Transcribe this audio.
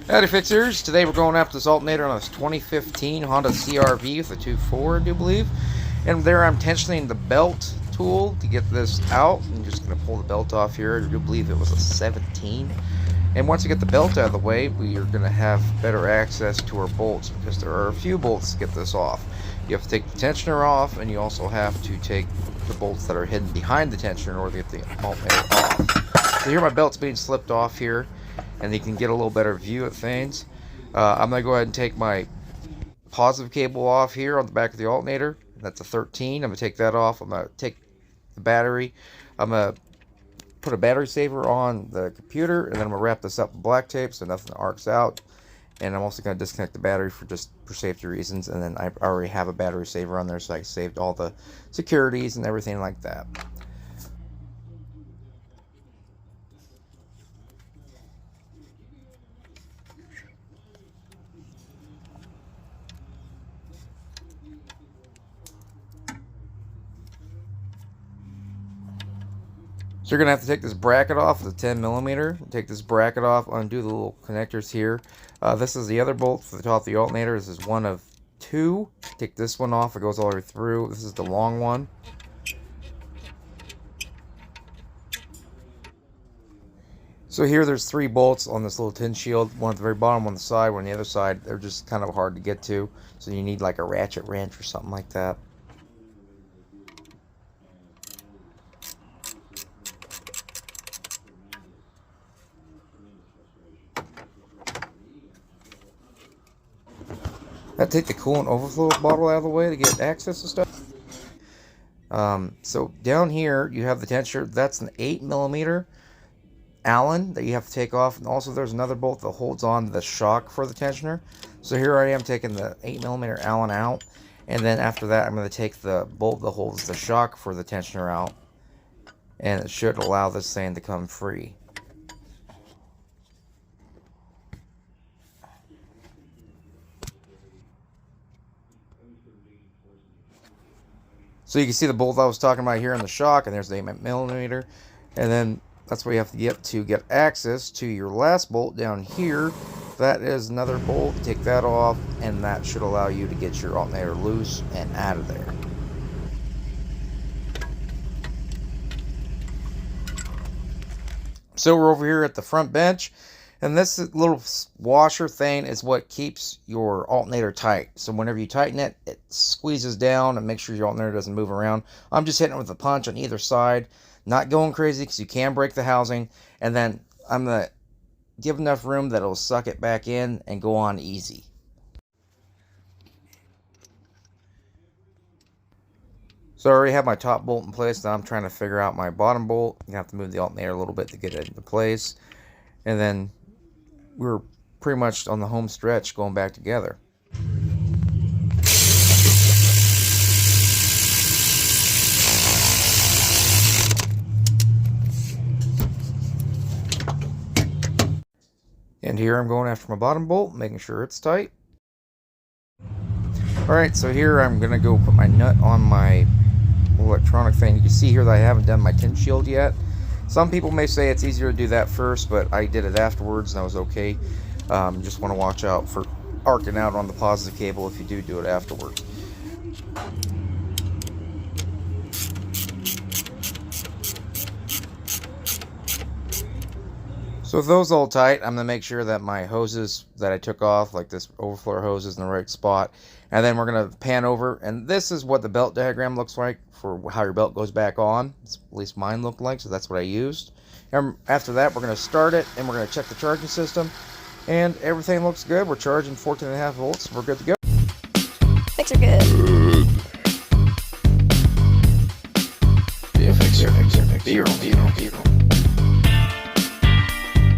Howdy fixers, today we're going after this alternator on this 2015 Honda CR-V with a 2.4 I do believe. And there I'm tensioning the belt tool to get this out. I'm just going to pull the belt off here. I do believe it was a 17. And once we get the belt out of the way, we are going to have better access to our bolts because there are a few bolts to get this off. You have to take the tensioner off, and you also have to take the bolts that are hidden behind the tensioner in order to get the alternator off. So here my belt's being slipped off here, and you can get a little better view of things. I'm going to go ahead and take my positive cable off here on the back of the alternator. That's a 13. I'm going to take that off. I'm going to take the battery. I'm going to put a battery saver on the computer, and then I'm going to wrap this up with black tape so nothing arcs out. And I'm also going to disconnect the battery for safety reasons. And then I already have a battery saver on there, so I saved all the securities and everything like that. So you're going to have to take this bracket off, the 10mm. Take this bracket off, undo the little connectors here. This is the other bolt for the top of the alternator. This is one of two. Take this one off, it goes all the way through. This is the long one. So here there's three bolts on this little tin shield. One at the very bottom, one on the side, one on the other side. They're just kind of hard to get to. So you need like a ratchet wrench or something like that. I'd take the coolant overflow bottle out of the way to get access to stuff. So down here you have the tensioner. That's an 8mm Allen that you have to take off, and also there's another bolt that holds on the shock for the tensioner. So here I am taking the 8mm Allen out, and then after that I'm going to take the bolt that holds the shock for the tensioner out, and it should allow this thing to come free. So you can see the bolt I was talking about here in the shock, and there's the 8mm, and then that's where you have to get access to your last bolt down here. That is another bolt. Take that off, and that should allow you to get your alternator loose and out of there. So we're over here at the front bench, and this little washer thing is what keeps your alternator tight. So whenever you tighten it, it squeezes down and makes sure your alternator doesn't move around. I'm just hitting it with a punch on either side, not going crazy because you can break the housing. And then I'm going to give enough room that it'll suck it back in and go on easy. So I already have my top bolt in place. Now I'm trying to figure out my bottom bolt. You have to move the alternator a little bit to get it into place. And then we're pretty much on the home stretch going back together. And here I'm going after my bottom bolt, making sure it's tight. Alright, so here I'm going to go put my nut on my electronic thing. You can see here that I haven't done my tin shield yet. Some people may say it's easier to do that first, but I did it afterwards and I was okay. Just want to watch out for arcing out on the positive cable if you do it afterwards. So with those all tight, I'm going to make sure that my hoses that I took off, like this overflow hose, is in the right spot. And then we're going to pan over, and this is what the belt diagram looks like for how your belt goes back on. At least mine looked like, so that's what I used. And after that, we're going to start it, and we're going to check the charging system. And everything looks good. We're charging 14.5 volts. We're good to go. Fixer good. Yeah, fixer.